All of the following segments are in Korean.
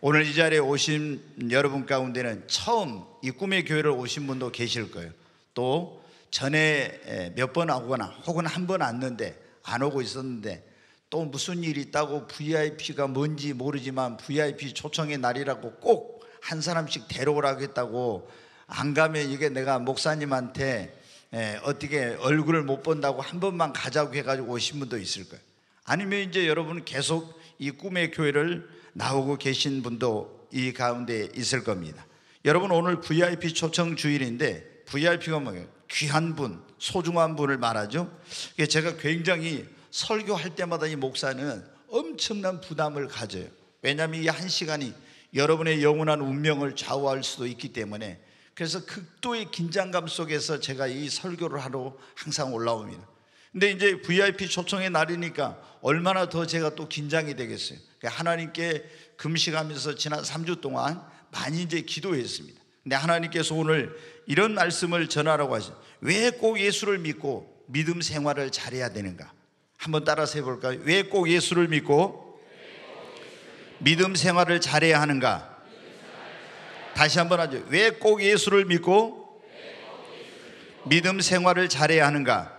오늘 이 자리에 오신 여러분 가운데는 처음 이 꿈의 교회를 오신 분도 계실 거예요. 또 전에 몇 번 오거나 혹은 한 번 왔는데 안 오고 있었는데 또 무슨 일이 있다고 VIP가 뭔지 모르지만 VIP 초청의 날이라고 꼭 한 사람씩 데려오라고 했다고 안 가면 이게 내가 목사님한테 어떻게 얼굴을 못 본다고 한 번만 가자고 해가지고 오신 분도 있을 거예요. 아니면 이제 여러분은 계속 이 꿈의 교회를 나오고 계신 분도 이 가운데 있을 겁니다. 여러분, 오늘 VIP 초청 주일인데 VIP가 뭐예요? 귀한 분, 소중한 분을 말하죠. 제가 굉장히 설교할 때마다 이 목사는 엄청난 부담을 가져요. 왜냐하면 이 한 시간이 여러분의 영원한 운명을 좌우할 수도 있기 때문에. 그래서 극도의 긴장감 속에서 제가 이 설교를 하러 항상 올라옵니다. 근데 이제 VIP 초청의 날이니까 얼마나 더 제가 또 긴장이 되겠어요. 하나님께 금식하면서 지난 3주 동안 많이 이제 기도했습니다. 근데 하나님께서 오늘 이런 말씀을 전하라고 하시죠. 왜 꼭 예수를 믿고 믿음 생활을 잘해야 되는가? 한번 따라서 해볼까요? 왜 꼭 예수를 믿고 믿음 생활을 잘해야 하는가? 다시 한번 하죠. 왜 꼭 예수를 믿고 믿음 생활을 잘해야 하는가?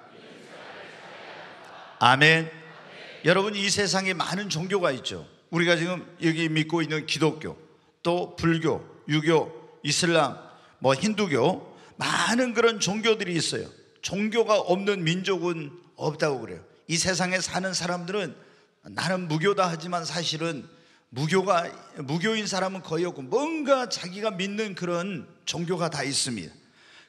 아멘. 여러분, 이 세상에 많은 종교가 있죠. 우리가 지금 여기 믿고 있는 기독교, 또 불교, 유교, 이슬람, 힌두교, 많은 그런 종교들이 있어요. 종교가 없는 민족은 없다고 그래요. 이 세상에 사는 사람들은 나는 무교다 하지만 사실은 무교인 사람은 거의 없고 뭔가 자기가 믿는 그런 종교가 다 있습니다.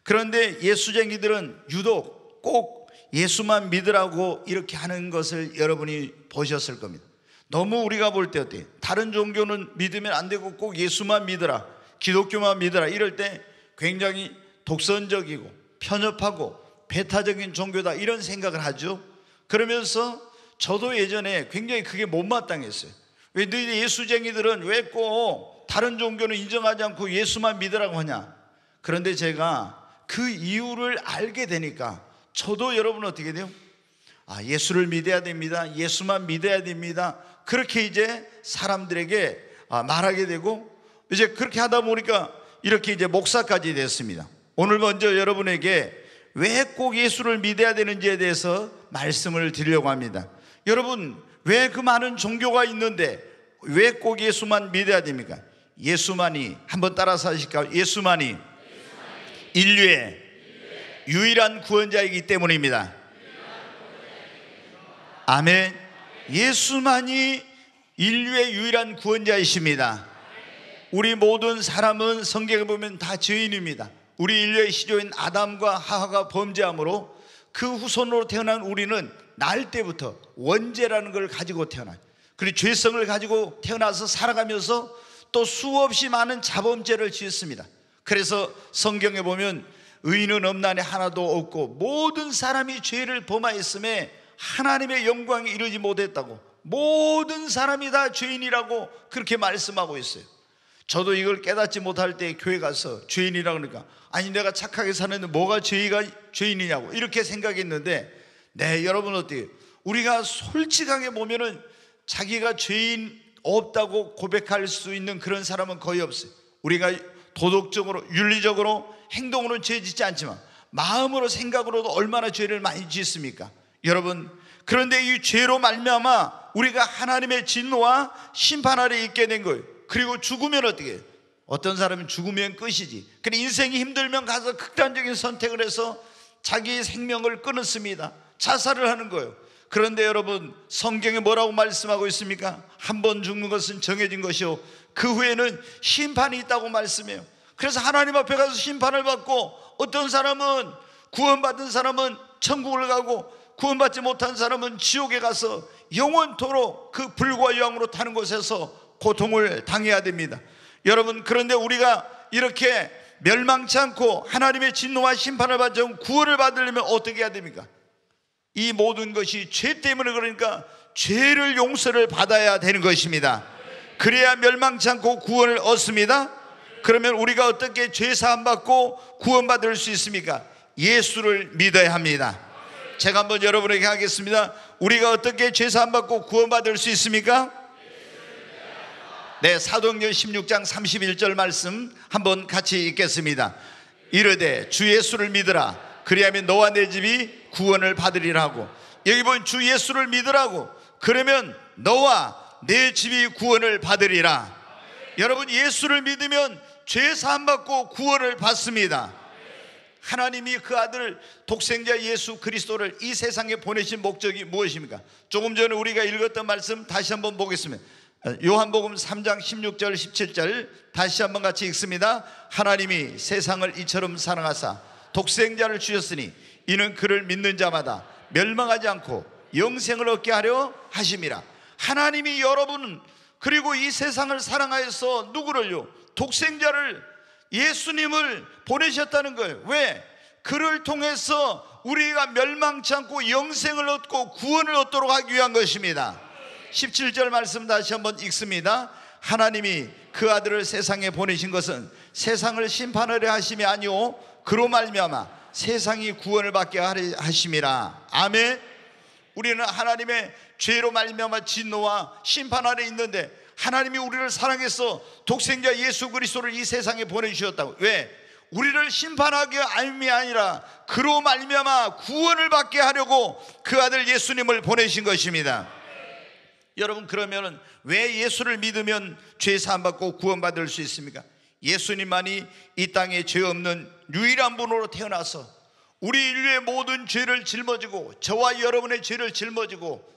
그런데 예수쟁이들은 유독 꼭 예수만 믿으라고 이렇게 하는 것을 여러분이 보셨을 겁니다. 너무 우리가 볼 때 어때요? 다른 종교는 믿으면 안 되고 꼭 예수만 믿으라, 기독교만 믿으라 이럴 때 굉장히 독선적이고 편협하고 배타적인 종교다 이런 생각을 하죠. 그러면서 저도 예전에 굉장히 그게 못마땅했어요. 왜 너희 예수쟁이들은 왜 꼭 다른 종교는 인정하지 않고 예수만 믿으라고 하냐? 그런데 제가 그 이유를 알게 되니까 저도 여러분 어떻게 돼요? 예수를 믿어야 됩니다. 예수만 믿어야 됩니다. 그렇게 이제 사람들에게 말하게 되고 이제 그렇게 하다 보니까 이렇게 이제 목사까지 됐습니다. 오늘 먼저 여러분에게 왜 꼭 예수를 믿어야 되는지에 대해서 말씀을 드리려고 합니다. 여러분, 왜 그 많은 종교가 있는데 왜 꼭 예수만 믿어야 됩니까? 예수만이, 한번 따라서 하실까요? 예수만이 인류의 유일한 구원자이기 때문입니다. 아멘. 예수만이 인류의 유일한 구원자이십니다. 우리 모든 사람은 성경에 보면 다 죄인입니다. 우리 인류의 시조인 아담과 하와가 범죄함으로 그 후손으로 태어난 우리는 날 때부터 원죄라는 걸 가지고 태어나요. 그리고 죄성을 가지고 태어나서 살아가면서 또 수없이 많은 자범죄를 지었습니다. 그래서 성경에 보면 의인은 없나니 하나도 없고 모든 사람이 죄를 범하였음에 하나님의 영광에 이르지 못했다고, 모든 사람이 다 죄인이라고 그렇게 말씀하고 있어요. 저도 이걸 깨닫지 못할 때 교회 가서 죄인이라고 그러니까 아니 내가 착하게 사는데 뭐가 죄인이냐고 이렇게 생각했는데, 네, 여러분 어때요? 우리가 솔직하게 보면은 자기가 죄인 없다고 고백할 수 있는 그런 사람은 거의 없어요. 우리가 도덕적으로 윤리적으로 행동으로는 죄 짓지 않지만 마음으로 생각으로도 얼마나 죄를 많이 짓습니까? 여러분, 그런데 이 죄로 말미암아 우리가 하나님의 진노와 심판 아래 있게 된 거예요. 그리고 죽으면 어떻게 해요? 어떤 사람은 죽으면 끝이지. 그래 인생이 힘들면 가서 극단적인 선택을 해서 자기의 생명을 끊었습니다. 자살을 하는 거예요. 그런데 여러분, 성경에 뭐라고 말씀하고 있습니까? 한 번 죽는 것은 정해진 것이요 그 후에는 심판이 있다고 말씀해요. 그래서 하나님 앞에 가서 심판을 받고 어떤 사람은 구원받은 사람은 천국을 가고 구원받지 못한 사람은 지옥에 가서 영원토록 그 불과 유황으로 타는 곳에서 고통을 당해야 됩니다. 여러분, 그런데 우리가 이렇게 멸망치 않고 하나님의 진노와 심판을 받지 않고 구원을 받으려면 어떻게 해야 됩니까? 이 모든 것이 죄 때문에, 그러니까 죄를 용서를 받아야 되는 것입니다. 그래야 멸망치 않고 구원을 얻습니다. 그러면 우리가 어떻게 죄 사함 받고 구원받을 수 있습니까? 예수를 믿어야 합니다. 제가 한번 여러분에게 하겠습니다. 우리가 어떻게 죄 사함 받고 구원받을 수 있습니까? 네, 사도행전 16장 31절 말씀 한번 같이 읽겠습니다. 이르되 주 예수를 믿으라. 그리하면 너와 내 집이 구원을 받으리라 하고, 여기 보면 주 예수를 믿으라고, 그러면 너와 내 집이 구원을 받으리라. 여러분, 예수를 믿으면 죄 사함 받고 구원을 받습니다. 하나님이 그 아들 독생자 예수 그리스도를 이 세상에 보내신 목적이 무엇입니까? 조금 전에 우리가 읽었던 말씀 다시 한번 보겠습니다. 요한복음 3장 16절 17절 다시 한번 같이 읽습니다. 하나님이 세상을 이처럼 사랑하사 독생자를 주셨으니 이는 그를 믿는 자마다 멸망하지 않고 영생을 얻게 하려 하심이라. 하나님이 여러분 그리고 이 세상을 사랑하여서 누구를요? 독생자를, 예수님을 보내셨다는 거예요. 왜? 그를 통해서 우리가 멸망치 않고 영생을 얻고 구원을 얻도록 하기 위한 것입니다. 17절 말씀 다시 한번 읽습니다. 하나님이 그 아들을 세상에 보내신 것은 세상을 심판하려 하심이 아니오 그로 말미암아 세상이 구원을 받게 하려 하심이라. 아멘. 우리는 하나님의 죄로 말미암아 진노와 심판 아래 있는데 하나님이 우리를 사랑해서 독생자 예수 그리스도를 이 세상에 보내주셨다고. 왜? 우리를 심판하기 아님이 아니라 그로 말미암아 구원을 받게 하려고 그 아들 예수님을 보내신 것입니다. 여러분, 그러면 왜 예수를 믿으면 죄 사함 받고 구원받을 수 있습니까? 예수님만이 이 땅에 죄 없는 유일한 분으로 태어나서 우리 인류의 모든 죄를 짊어지고, 저와 여러분의 죄를 짊어지고,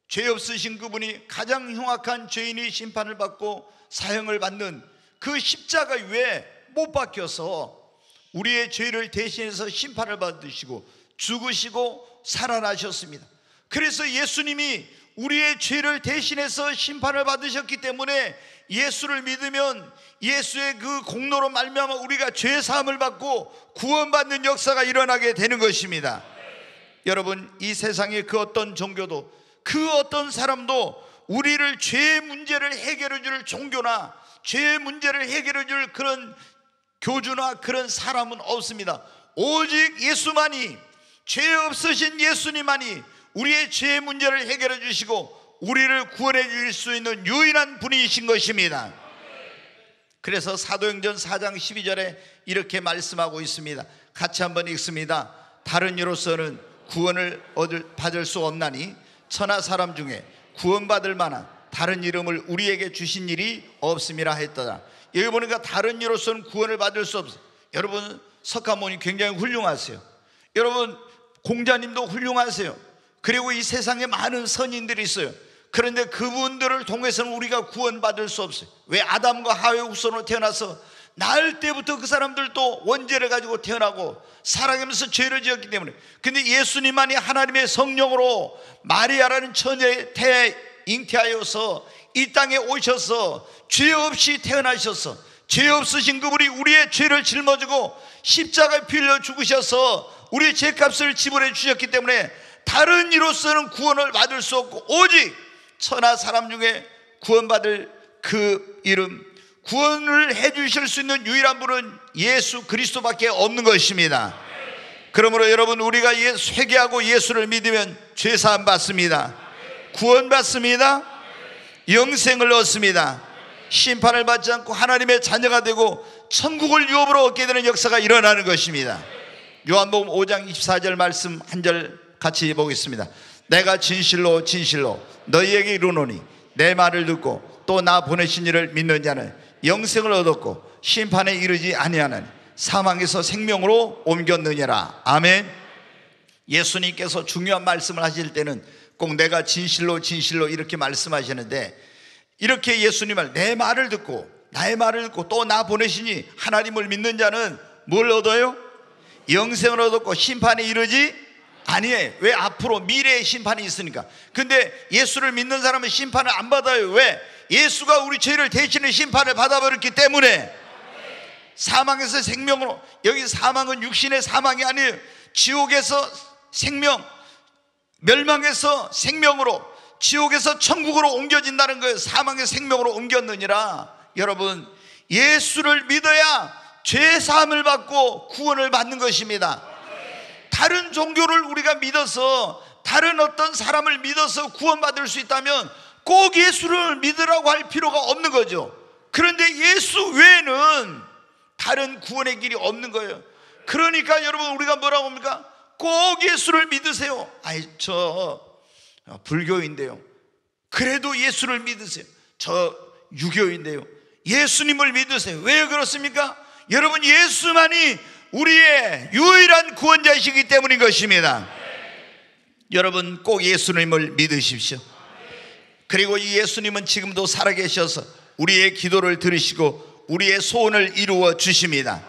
죄 없으신 그분이 가장 흉악한 죄인이 심판을 받고 사형을 받는 그 십자가 위에 못 박혀서 우리의 죄를 대신해서 심판을 받으시고 죽으시고 살아나셨습니다. 그래서 예수님이 우리의 죄를 대신해서 심판을 받으셨기 때문에 예수를 믿으면 예수의 그 공로로 말미암아 우리가 죄 사함을 받고 구원받는 역사가 일어나게 되는 것입니다. 여러분, 이 세상의 그 어떤 종교도, 그 어떤 사람도 우리를 죄의 문제를 해결해 줄 종교나 죄의 문제를 해결해 줄 그런 교주나 그런 사람은 없습니다. 오직 예수만이, 죄 없으신 예수님만이 우리의 죄의 문제를 해결해 주시고 우리를 구원해 주실 수 있는 유일한 분이신 것입니다. 그래서 사도행전 4장 12절에 이렇게 말씀하고 있습니다. 같이 한번 읽습니다. 다른 이로서는 구원을 받을 수 없나니 천하 사람 중에 구원받을 만한 다른 이름을 우리에게 주신 일이 없음이라 했더라. 여기 보니까 다른 이로서는 구원을 받을 수 없어요. 여러분, 석가모니 굉장히 훌륭하세요. 여러분, 공자님도 훌륭하세요. 그리고 이 세상에 많은 선인들이 있어요. 그런데 그분들을 통해서는 우리가 구원받을 수 없어요. 왜? 아담과 하와의 후손으로 태어나서 낳을 때부터 그 사람들도 원죄를 가지고 태어나고 살아가면서 죄를 지었기 때문에. 근데 예수님만이 하나님의 성령으로 마리아라는 처녀에 잉태하여서 이 땅에 오셔서 죄 없이 태어나셔서 죄 없으신 그분이 우리의 죄를 짊어지고 십자가에 피 흘려 죽으셔서 우리의 죄값을 지불해 주셨기 때문에 다른 이로서는 구원을 받을 수 없고 오직 천하 사람 중에 구원받을 그 이름, 구원을 해 주실 수 있는 유일한 분은 예수 그리스도밖에 없는 것입니다. 그러므로 여러분, 우리가 회개하고 예수를 믿으면 죄 사함 받습니다. 구원 받습니다. 영생을 얻습니다. 심판을 받지 않고 하나님의 자녀가 되고 천국을 유업으로 얻게 되는 역사가 일어나는 것입니다. 요한복음 5장 24절 말씀 한 절 같이 보겠습니다. 내가 진실로 진실로 너희에게 이르노니 내 말을 듣고 또 나 보내신 이를 믿는 자는 영생을 얻었고 심판에 이르지 아니하나니 사망에서 생명으로 옮겼느니라. 아멘. 예수님께서 중요한 말씀을 하실 때는 꼭 내가 진실로 진실로 이렇게 말씀하시는데, 이렇게 예수님을 내 말을 듣고 나의 말을 듣고 또 나 보내시니 하나님을 믿는 자는 뭘 얻어요? 영생을 얻었고 심판에 이르지 아니에요. 왜? 앞으로 미래의 심판이 있으니까. 근데 예수를 믿는 사람은 심판을 안 받아요. 왜? 예수가 우리 죄를 대신해 심판을 받아버렸기 때문에. 사망에서 생명으로, 여기 사망은 육신의 사망이 아니에요. 지옥에서 생명, 멸망에서 생명으로, 지옥에서 천국으로 옮겨진다는 거예요. 사망의 생명으로 옮겼느니라. 여러분, 예수를 믿어야 죄 사함을 받고 구원을 받는 것입니다. 다른 종교를 우리가 믿어서, 다른 어떤 사람을 믿어서 구원받을 수 있다면 꼭 예수를 믿으라고 할 필요가 없는 거죠. 그런데 예수 외에는 다른 구원의 길이 없는 거예요. 그러니까 여러분, 우리가 뭐라고 합니까? 꼭 예수를 믿으세요. 아이, 저 불교인데요. 그래도 예수를 믿으세요. 저 유교인데요. 예수님을 믿으세요. 왜 그렇습니까? 여러분, 예수만이 우리의 유일한 구원자이시기 때문인 것입니다. 여러분, 꼭 예수님을 믿으십시오. 그리고 이 예수님은 지금도 살아계셔서 우리의 기도를 들으시고 우리의 소원을 이루어 주십니다.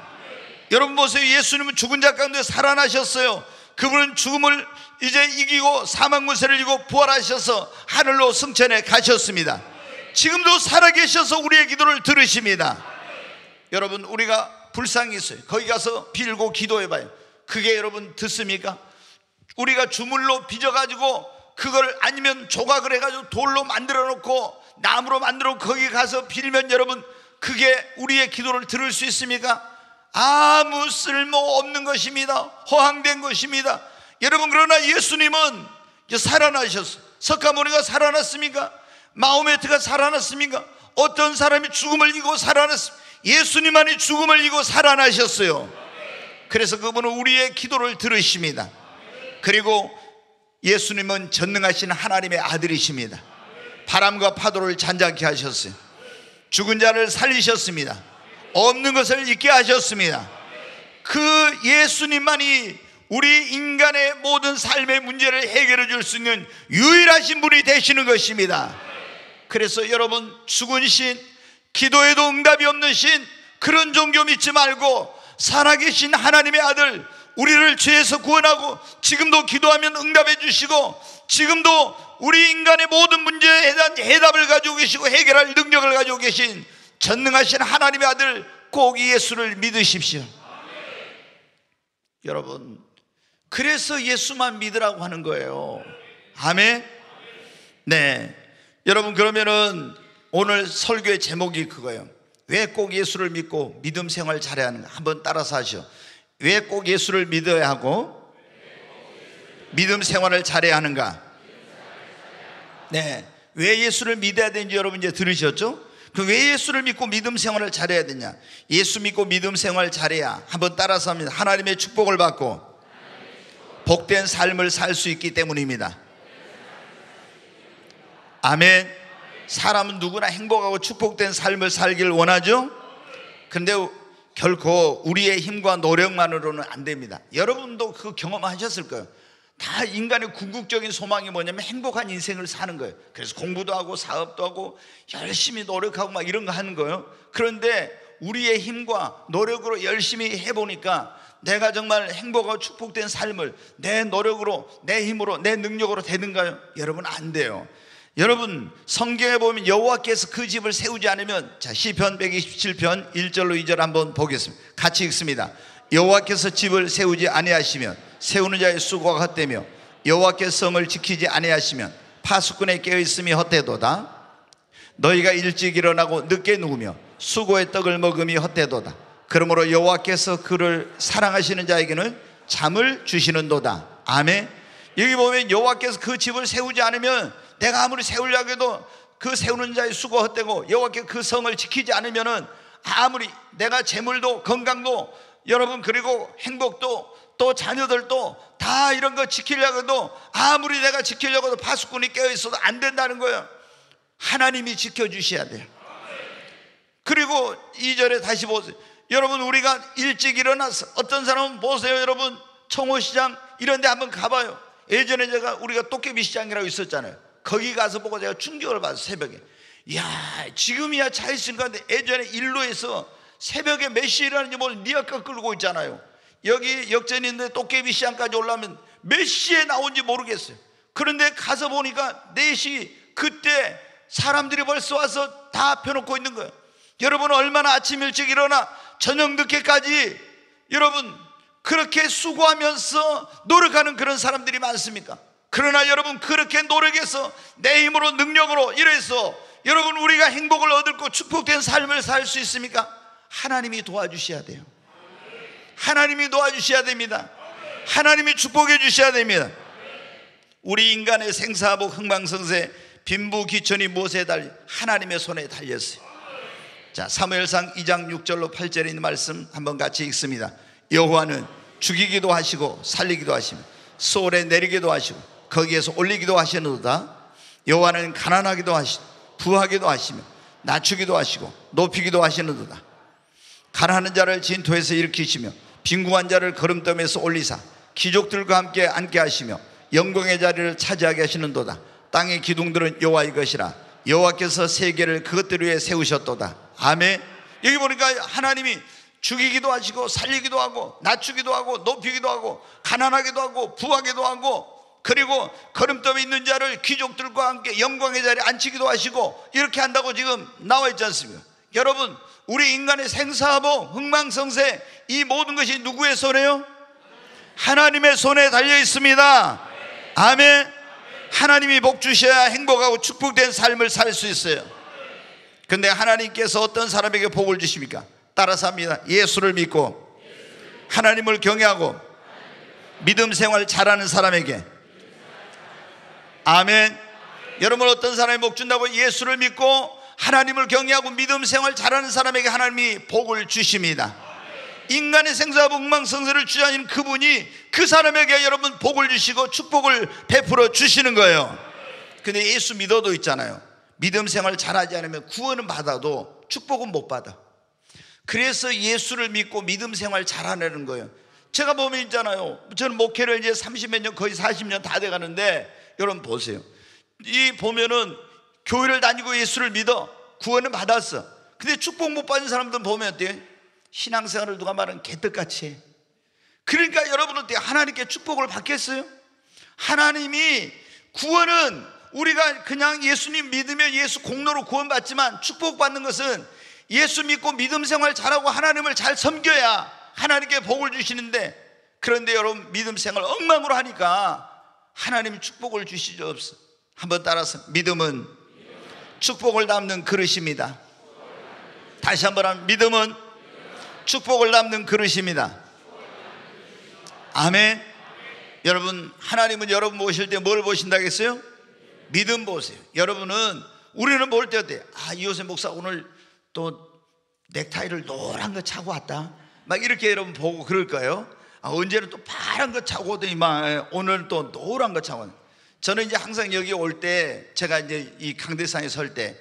여러분 보세요. 예수님은 죽은 자 가운데 살아나셨어요. 그분은 죽음을 이제 이기고 사망 권세를 이기고 부활하셔서 하늘로 승천해 가셨습니다. 지금도 살아계셔서 우리의 기도를 들으십니다. 여러분, 우리가 불상이 있어요. 거기 가서 빌고 기도해봐요. 그게 여러분 듣습니까? 우리가 주물로 빚어가지고 그걸 아니면 조각을 해가지고 돌로 만들어 놓고 나무로 만들어 놓고 거기 가서 빌면 여러분, 그게 우리의 기도를 들을 수 있습니까? 아무 쓸모없는 것입니다. 허황된 것입니다. 여러분, 그러나 예수님은 이제 살아나셨어요. 석가모니가 살아났습니까? 마호메트가 살아났습니까? 어떤 사람이 죽음을 이기고 살아났습니까? 예수님만이 죽음을 이기고 살아나셨어요. 그래서 그분은 우리의 기도를 들으십니다. 그리고 예수님은 전능하신 하나님의 아들이십니다. 바람과 파도를 잔잔케 하셨어요. 죽은 자를 살리셨습니다. 없는 것을 있게 하셨습니다. 그 예수님만이 우리 인간의 모든 삶의 문제를 해결해 줄 수 있는 유일하신 분이 되시는 것입니다. 그래서 여러분, 죽은 신, 기도에도 응답이 없는 신, 그런 종교 믿지 말고 살아계신 하나님의 아들, 우리를 죄에서 구원하고 지금도 기도하면 응답해 주시고 지금도 우리 인간의 모든 문제에 대한 해답을 가지고 계시고 해결할 능력을 가지고 계신 전능하신 하나님의 아들, 꼭 예수를 믿으십시오. 여러분, 그래서 예수만 믿으라고 하는 거예요. 아멘. 네, 여러분, 그러면은 오늘 설교의 제목이 그거예요. 왜 꼭 예수를 믿고 믿음 생활 잘해야 하는가? 한번 따라서 하시오. 왜 꼭 예수를 믿어야 하고 믿음 생활을 잘해야 하는가? 네, 왜 예수를 믿어야 되는지 여러분 이제 들으셨죠? 그 왜 예수를 믿고 믿음 생활을 잘해야 되냐? 예수 믿고 믿음 생활 잘해야, 한번 따라서 합니다. 하나님의 축복을 받고 복된 삶을 살 수 있기 때문입니다. 아멘. 사람은 누구나 행복하고 축복된 삶을 살기를 원하죠? 그런데 결코 우리의 힘과 노력만으로는 안 됩니다. 여러분도 그 경험하셨을 거예요. 다 인간의 궁극적인 소망이 뭐냐면 행복한 인생을 사는 거예요. 그래서 공부도 하고 사업도 하고 열심히 노력하고 막 이런 거 하는 거예요. 그런데 우리의 힘과 노력으로 열심히 해보니까 내가 정말 행복하고 축복된 삶을 내 노력으로, 내 힘으로, 내 능력으로 되는가요? 여러분, 안 돼요. 여러분, 성경에 보면 여호와께서 그 집을 세우지 않으면, 자, 시편 127편 1절로 2절 한번 보겠습니다. 같이 읽습니다. 여호와께서 집을 세우지 아니하시면 세우는 자의 수고가 헛되며 여호와께서 성을 지키지 아니하시면 파수꾼의 깨어있음이 헛되도다. 너희가 일찍 일어나고 늦게 누우며 수고의 떡을 먹음이 헛되도다. 그러므로 여호와께서 그를 사랑하시는 자에게는 잠을 주시는도다. 아멘. 여기 보면 여호와께서 그 집을 세우지 않으면, 내가 아무리 세우려고 해도 그 세우는 자의 수고 헛되고 여호와께서 그 성을 지키지 않으면은 아무리 내가 재물도 건강도 여러분, 그리고 행복도 또 자녀들도 다 이런 거 지키려고 해도 아무리 내가 지키려고 해도 파수꾼이 깨어있어도 안 된다는 거예요. 하나님이 지켜주셔야 돼요. 그리고 2절에 다시 보세요. 여러분, 우리가 일찍 일어나서, 어떤 사람은 보세요. 여러분, 청호시장 이런 데 한번 가봐요. 예전에 우리가 도깨비 시장이라고 있었잖아요. 거기 가서 보고 제가 충격을 받았어요. 새벽에. 이야, 지금이야 차 있으니까. 예전에 일로에서 새벽에 몇 시에 일어나는지 모르는 리어카 끌고 있잖아요. 여기 역전인데 도깨비 시장까지 올라오면 몇 시에 나온지 모르겠어요. 그런데 가서 보니까 4시, 그때 사람들이 벌써 와서 다 펴놓고 있는 거예요. 여러분, 얼마나 아침 일찍 일어나 저녁 늦게까지 여러분 그렇게 수고하면서 노력하는 그런 사람들이 많습니까? 그러나 여러분, 그렇게 노력해서 내 힘으로, 능력으로 이래서 여러분 우리가 행복을 얻고 축복된 삶을 살 수 있습니까? 하나님이 도와주셔야 돼요. 하나님이 도와주셔야 됩니다. 하나님이 축복해 주셔야 됩니다. 우리 인간의 생사복 흥망성쇠 빈부귀천이 무엇에 달려? 하나님의 손에 달렸어요. 자, 사무엘상 2장 6절로 8절에 있는 말씀 한번 같이 읽습니다. 여호와는 죽이기도 하시고 살리기도 하시며 소홀에 내리기도 하시고 거기에서 올리기도 하시는도다. 여호와는 가난하기도 하시고 부하기도 하시며 낮추기도 하시고 높이기도 하시는도다. 가난한 자를 진토에서 일으키시며 빈궁한 자를 거름더미에서 올리사 귀족들과 함께 앉게 하시며 영광의 자리를 차지하게 하시는도다. 땅의 기둥들은 여호와의 것이라 여호와께서 세계를 그것들 위에 세우셨도다. 아멘. 여기 보니까 하나님이 죽이기도 하시고 살리기도 하고 낮추기도 하고 높이기도 하고 가난하기도 하고 부하기도 하고, 그리고 거름더미 있는 자를 귀족들과 함께 영광의 자리에 앉히기도 하시고, 이렇게 한다고 지금 나와 있지 않습니까? 여러분, 우리 인간의 생사하고 흥망성쇠, 이 모든 것이 누구의 손에요? 하나님의 손에 달려 있습니다. 아멘. 하나님이 복 주셔야 행복하고 축복된 삶을 살 수 있어요. 근데 하나님께서 어떤 사람에게 복을 주십니까? 따라서 합니다. 예수를 믿고 하나님을 경외하고 믿음 생활 잘하는 사람에게. 아멘. 여러분, 어떤 사람이 복 준다고? 예수를 믿고 하나님을 경외하고 믿음 생활 잘하는 사람에게 하나님이 복을 주십니다. 인간의 생사하고 흥망성쇠를 주장하는 그분이 그 사람에게 여러분 복을 주시고 축복을 베풀어 주시는 거예요. 근데 예수 믿어도 있잖아요, 믿음 생활 잘하지 않으면 구원은 받아도 축복은 못 받아. 그래서 예수를 믿고 믿음 생활 잘하는 거예요. 제가 보면 있잖아요, 저는 목회를 이제 30몇 년, 거의 40년 다 돼가는데, 여러분 보세요. 이 보면은 교회를 다니고 예수를 믿어 구원은 받았어. 근데 축복 못 받은 사람들 보면 어때요? 신앙생활을 누가 말하는 개떡같이 해. 그러니까 여러분 어때요? 하나님께 축복을 받겠어요? 하나님이 구원은 우리가 그냥 예수님 믿으면 예수 공로로 구원받지만, 축복받는 것은 예수 믿고 믿음 생활 잘하고 하나님을 잘 섬겨야 하나님께 복을 주시는데, 그런데 여러분 믿음 생활 엉망으로 하니까 하나님이 축복을 주시지 없어. 한번 따라서, 믿음은 축복을 담는 그릇입니다. 다시 한번 하면, 믿음은 축복을 담는 그릇입니다. 아멘. 여러분, 하나님은 여러분 보실 때 뭘 보신다고 했어요? 믿음 보세요. 여러분은, 우리는 볼 때 어때요? 아, 이호세 목사 오늘 또 넥타이를 노란 거 차고 왔다, 막 이렇게 여러분 보고 그럴까요? 아, 언제는 또 파란 거 차고 오더니 막 오늘 또 노란 거 차고. 저는 이제 항상 여기 올 때, 제가 이제 이 강대상에 설 때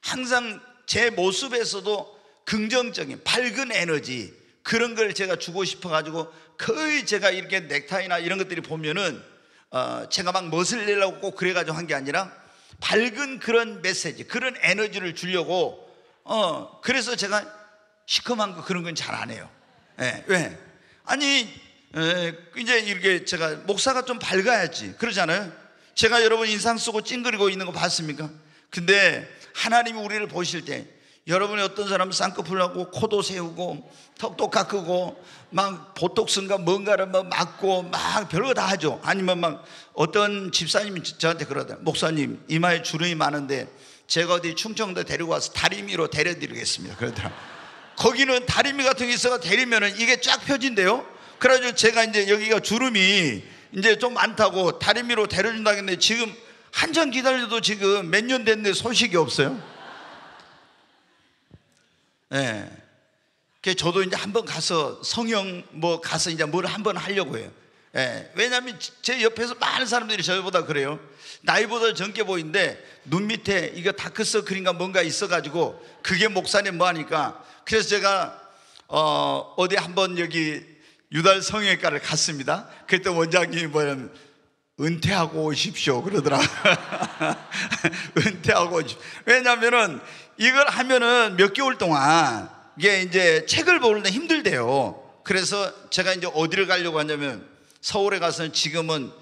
항상 제 모습에서도 긍정적인 밝은 에너지, 그런 걸 제가 주고 싶어 가지고, 거의 제가 이렇게 넥타이나 이런 것들이 보면은 제가 막 멋을 내려고 꼭 그래 가지고 한 게 아니라 밝은 그런 메시지, 그런 에너지를 주려고. 그래서 제가 시커먼 거 그런 건 잘 안 해요. 왜? 아니, 이제 이렇게 제가 목사가 좀 밝아야지 그러잖아요. 제가 여러분 인상 쓰고 찡그리고 있는 거 봤습니까? 근데 하나님이 우리를 보실 때, 여러분이 어떤 사람은 쌍꺼풀 나고 코도 세우고 턱도 깎고 막 보톡스인가 뭔가를 막 맞고 막 별거 다 하죠. 아니면 막 어떤 집사님이 저한테 그러더라고요. 목사님, 이마에 주름이 많은데 제가 어디 충청도 데리고 와서 다리미로 데려드리겠습니다 그러더라고요. 거기는 다리미 같은 게 있어가 데리면은 이게 쫙 펴진대요. 그래가지고 제가 이제 여기가 주름이 이제 좀 많다고 다리미로 데려준다고 했는데, 지금 한참 기다려도 지금 몇 년 됐는데 소식이 없어요. 예. 그래서 저도 이제 한번 가서 성형 가서 이제 뭘 한번 하려고 해요. 예. 왜냐하면 제 옆에서 많은 사람들이 저보다 그래요. 나이보다 젊게 보이는데 눈 밑에 이거 다크서클인가 뭔가 있어가지고 그게 목사님 뭐 하니까, 그래서 제가 어디 한번 여기 유달 성형외과를 갔습니다. 그때 원장님이 뭐냐면, 은퇴하고 오십시오 그러더라. 은퇴하고 오십시오. 왜냐면은 이걸 하면은 몇 개월 동안 이게 이제 책을 보는데 힘들대요. 그래서 제가 이제 어디를 가려고 하냐면, 서울에 가서는 지금은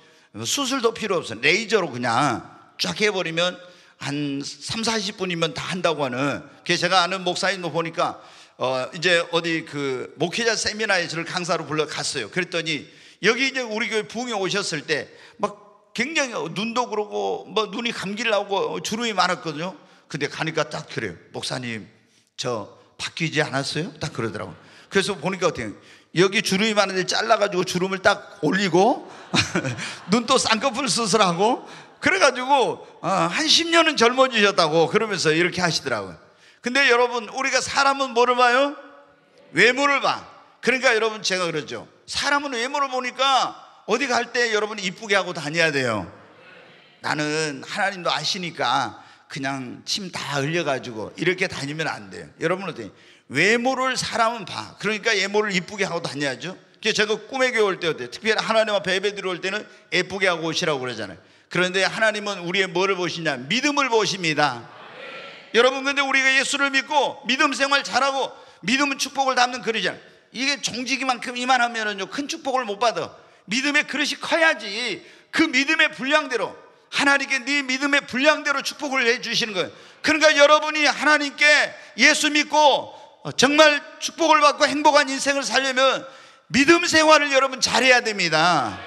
수술도 필요 없어요. 레이저로 그냥 쫙 해버리면 한 30-40분이면 다 한다고 하는. 그래서 제가 아는 목사님도 보니까 이제 어디 그 목회자 세미나에 저를 강사로 불러 갔어요. 그랬더니 여기 이제 우리 교회 부흥에 오셨을 때 막 굉장히 눈도 그러고 뭐 눈이 감기를 나고 주름이 많았거든요. 근데 가니까 딱 그래요. 목사님, 저 바뀌지 않았어요? 딱 그러더라고요. 그래서 보니까 어때요? 여기 주름이 많은데 잘라가지고 주름을 딱 올리고 눈 또 쌍꺼풀 수술하고 그래가지고 한 10년은 젊어지셨다고 그러면서 이렇게 하시더라고요. 근데 여러분, 우리가 사람은 뭐를 봐요? 외모를 봐. 그러니까 여러분, 제가 그러죠. 사람은 외모를 보니까 어디 갈 때 여러분 이쁘게 하고 다녀야 돼요. 나는 하나님도 아시니까 그냥 침 다 흘려가지고 이렇게 다니면 안 돼요. 여러분, 어때요? 외모를 사람은 봐. 그러니까 외모를 이쁘게 하고 다녀야죠. 제가 꿈에 교회 올 때 어때요? 특별히 하나님 앞에 예배 드려올 때는 예쁘게 하고 오시라고 그러잖아요. 그런데 하나님은 우리의 뭐를 보시냐? 믿음을 보십니다. 여러분, 근데 우리가 예수를 믿고 믿음 생활 잘하고 믿음은 축복을 담는 그릇이잖아요. 이게 종지기만큼 이만하면은요, 큰 축복을 못 받아. 믿음의 그릇이 커야지 그 믿음의 분량대로, 하나님께 네 믿음의 분량대로 축복을 해주시는 거예요. 그러니까 여러분이 하나님께 예수 믿고 정말 축복을 받고 행복한 인생을 살려면 믿음 생활을 여러분 잘해야 됩니다.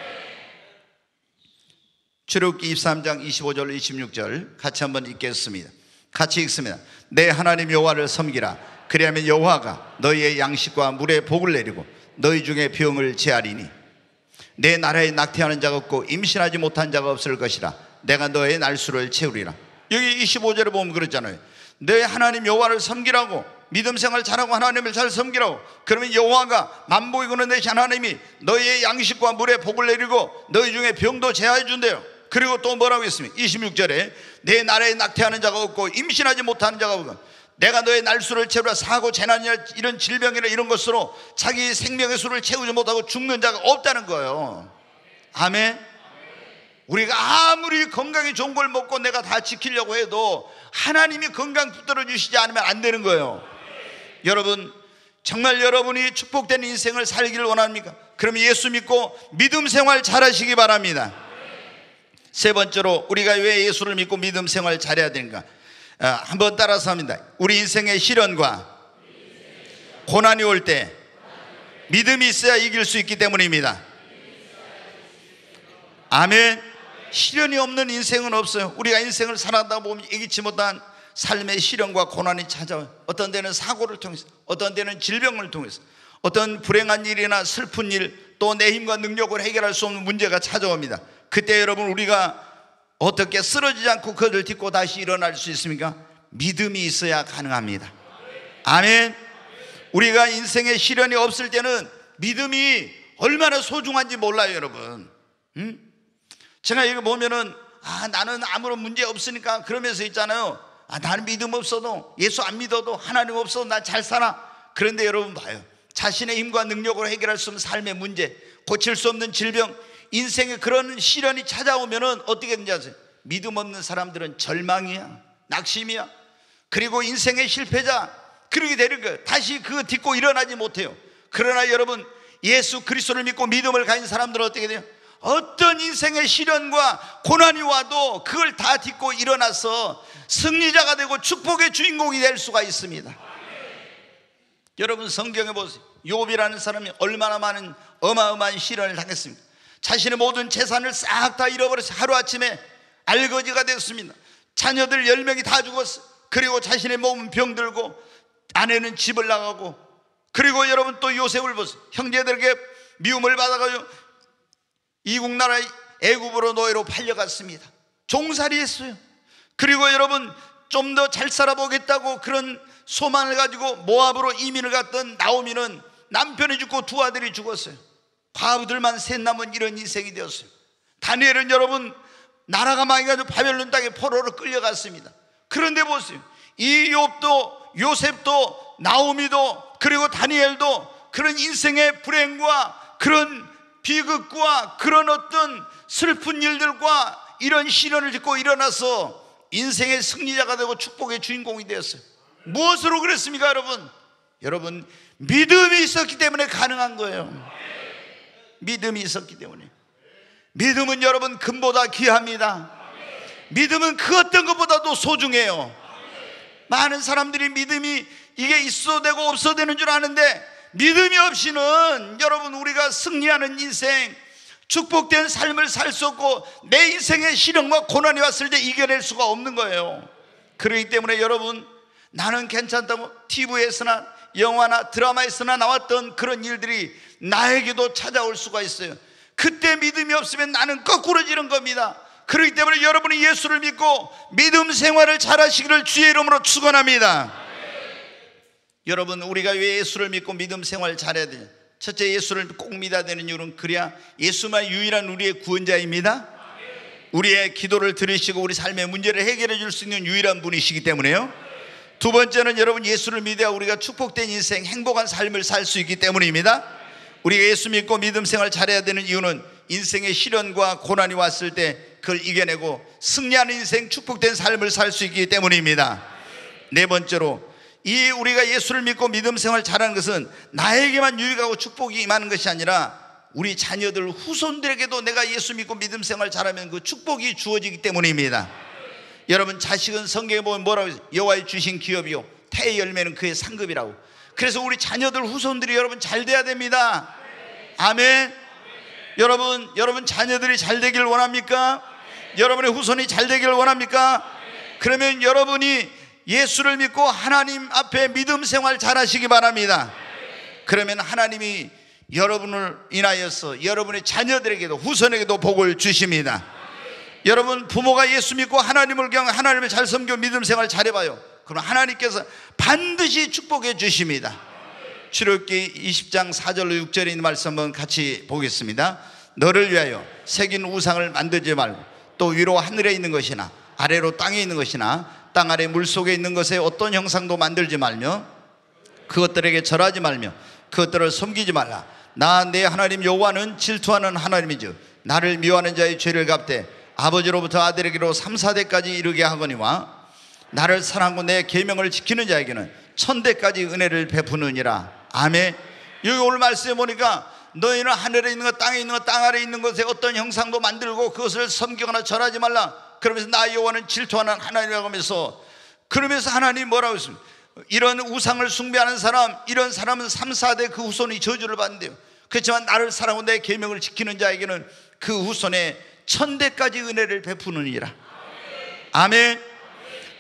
출애굽기 23장 25절 26절 같이 한번 읽겠습니다. 같이 읽습니다. 내 하나님 여호와를 섬기라. 그리하면 여호와가 너희의 양식과 물에 복을 내리고 너희 중에 병을 제하리니 내 나라에 낙태하는 자가 없고 임신하지 못한 자가 없을 것이라. 내가 너의 날수를 채우리라. 여기 25절에 보면 그랬잖아요. 내 하나님 여호와를 섬기라고, 믿음 생활 잘하고 하나님을 잘 섬기라고. 그러면 여호와가 만복이 거는 대신 하나님이 너희의 양식과 물에 복을 내리고 너희 중에 병도 제하여 준대요. 그리고 또 뭐라고 했습니까? 26절에 내 나라에 낙태하는 자가 없고 임신하지 못하는 자가 없고 내가 너의 날수를 채우라. 사고 재난이나 이런 질병이나 이런 것으로 자기 생명의 수를 채우지 못하고 죽는 자가 없다는 거예요. 아멘. 우리가 아무리 건강이 좋은 걸 먹고 내가 다 지키려고 해도 하나님이 건강 붙들어 주시지 않으면 안 되는 거예요. 여러분, 정말 여러분이 축복된 인생을 살기를 원합니까? 그럼 예수 믿고 믿음 생활 잘하시기 바랍니다. 세 번째로 우리가 왜 예수를 믿고 믿음 생활 잘해야 되는가? 한번 따라서 합니다. 우리 인생의 시련과 고난이 올 때 믿음이 있어야 이길 수 있기 때문입니다. 아멘. 시련이 없는 인생은 없어요. 우리가 인생을 살아가다 보면 예기치 못한 삶의 시련과 고난이 찾아와요. 어떤 데는 사고를 통해서, 어떤 데는 질병을 통해서, 어떤 불행한 일이나 슬픈 일, 또 내 힘과 능력으로 해결할 수 없는 문제가 찾아옵니다. 그때 여러분, 우리가 어떻게 쓰러지지 않고 그것을 딛고 다시 일어날 수 있습니까? 믿음이 있어야 가능합니다. 아멘. 우리가 인생에 시련이 없을 때는 믿음이 얼마나 소중한지 몰라요, 여러분. 제가 이거 보면은 나는 아무런 문제 없으니까 그러면서 있잖아요. 나는 믿음 없어도, 예수 안 믿어도, 하나님 없어도 나 잘 살아. 그런데 여러분 봐요. 자신의 힘과 능력으로 해결할 수 없는 삶의 문제, 고칠 수 없는 질병, 인생에 그런 시련이 찾아오면은 어떻게 되는지 아세요? 믿음 없는 사람들은 절망이야, 낙심이야. 그리고 인생의 실패자, 그렇게 되는 거예요. 다시 그거 딛고 일어나지 못해요. 그러나 여러분, 예수 그리스도를 믿고 믿음을 가진 사람들은 어떻게 돼요? 어떤 인생의 시련과 고난이 와도 그걸 다 딛고 일어나서 승리자가 되고 축복의 주인공이 될 수가 있습니다. 여러분, 성경에 보세요. 욥이라는 사람이 얼마나 많은 어마어마한 시련을 당했습니까? 자신의 모든 재산을 싹 다 잃어버려서 하루아침에 알거지가 됐습니다. 자녀들 10명이 다 죽었어요. 그리고 자신의 몸은 병들고 아내는 집을 나가고, 그리고 여러분 또 요셉을 보세요. 형제들에게 미움을 받아가지고 이국 나라 애굽으로 노예로 팔려갔습니다. 종살이 했어요. 그리고 여러분, 좀 더 잘 살아보겠다고 그런 소망을 가지고 모압으로 이민을 갔던 나오미는 남편이 죽고 두 아들이 죽었어요. 과부들만 셋 남은 이런 인생이 되었어요. 다니엘은 여러분, 나라가 망해가지고 바벨론 땅에 포로로 끌려갔습니다. 그런데 보세요. 이 욥도, 요셉도, 나오미도, 그리고 다니엘도 그런 인생의 불행과 그런 비극과 그런 어떤 슬픈 일들과 이런 시련을 딛고 일어나서 인생의 승리자가 되고 축복의 주인공이 되었어요. 무엇으로 그랬습니까, 여러분? 여러분, 믿음이 있었기 때문에 가능한 거예요. 믿음이 있었기 때문에. 믿음은 여러분 금보다 귀합니다. 믿음은 그 어떤 것보다도 소중해요. 많은 사람들이 믿음이 이게 있어도 되고 없어도 되는 줄 아는데, 믿음이 없이는 여러분 우리가 승리하는 인생, 축복된 삶을 살 수 없고 내 인생의 시련과 고난이 왔을 때 이겨낼 수가 없는 거예요. 그렇기 때문에 여러분, 나는 괜찮다고 TV에서나 영화나 드라마에서나 나왔던 그런 일들이 나에게도 찾아올 수가 있어요. 그때 믿음이 없으면 나는 거꾸로지는 겁니다. 그렇기 때문에 여러분이 예수를 믿고 믿음 생활을 잘하시기를 주의 이름으로 축원합니다. 여러분, 우리가 왜 예수를 믿고 믿음 생활을 잘해야 되냐? 첫째, 예수를 꼭 믿어야 되는 이유는 그래야 예수만 유일한 우리의 구원자입니다. 우리의 기도를 들으시고 우리 삶의 문제를 해결해 줄 수 있는 유일한 분이시기 때문에요. 두 번째는 여러분, 예수를 믿어야 우리가 축복된 인생, 행복한 삶을 살 수 있기 때문입니다. 우리가 예수 믿고 믿음 생활 잘해야 되는 이유는 인생의 시련과 고난이 왔을 때 그걸 이겨내고 승리하는 인생, 축복된 삶을 살 수 있기 때문입니다. 네 번째로, 이 우리가 예수를 믿고 믿음 생활 잘하는 것은 나에게만 유익하고 축복이 임하는 것이 아니라 우리 자녀들, 후손들에게도 내가 예수 믿고 믿음 생활 잘하면 그 축복이 주어지기 때문입니다. 여러분, 자식은 성경에 보면 뭐라고 해요? 여호와의 주신 기업이요 태의 열매는 그의 상급이라고. 그래서 우리 자녀들, 후손들이 여러분 잘 돼야 됩니다. 아멘. 여러분 자녀들이 잘 되길 원합니까? 여러분의 후손이 잘 되길 원합니까? 그러면 여러분이 예수를 믿고 하나님 앞에 믿음 생활 잘하시기 바랍니다. 그러면 하나님이 여러분을 인하여서 여러분의 자녀들에게도 후손에게도 복을 주십니다. 여러분, 부모가 예수 믿고 하나님을 잘 섬겨 믿음 생활 잘해봐요. 그럼 하나님께서 반드시 축복해 주십니다. 출애굽기 20장 4절로 6절에 있는 말씀 한번 같이 보겠습니다. 너를 위하여 새긴 우상을 만들지 말고 또 위로 하늘에 있는 것이나 아래로 땅에 있는 것이나 땅 아래 물속에 있는 것에 어떤 형상도 만들지 말며 그것들에게 절하지 말며 그것들을 섬기지 말라. 나 내 하나님 여호와는 질투하는 하나님이죠 나를 미워하는 자의 죄를 갚되 아버지로부터 아들에게로 3, 4대까지 이르게 하거니와 나를 사랑하고 내 계명을 지키는 자에게는 1000대까지 은혜를 베푸느니라. 아멘. 여기 오늘 말씀해 보니까 너희는 하늘에 있는 것, 땅에 있는 것, 땅 아래에 있는 것에 어떤 형상도 만들고 그것을 섬기거나 절하지 말라. 그러면서 나 여호와는 질투하는 하나님이라고 하면서, 그러면서 하나님 뭐라고 했습니까? 이런 우상을 숭배하는 사람, 이런 사람은 3, 4대 그 후손이 저주를 받는데요. 그렇지만 나를 사랑하고 내 계명을 지키는 자에게는 그 후손에 1000대까지 은혜를 베푸느니라. 아멘.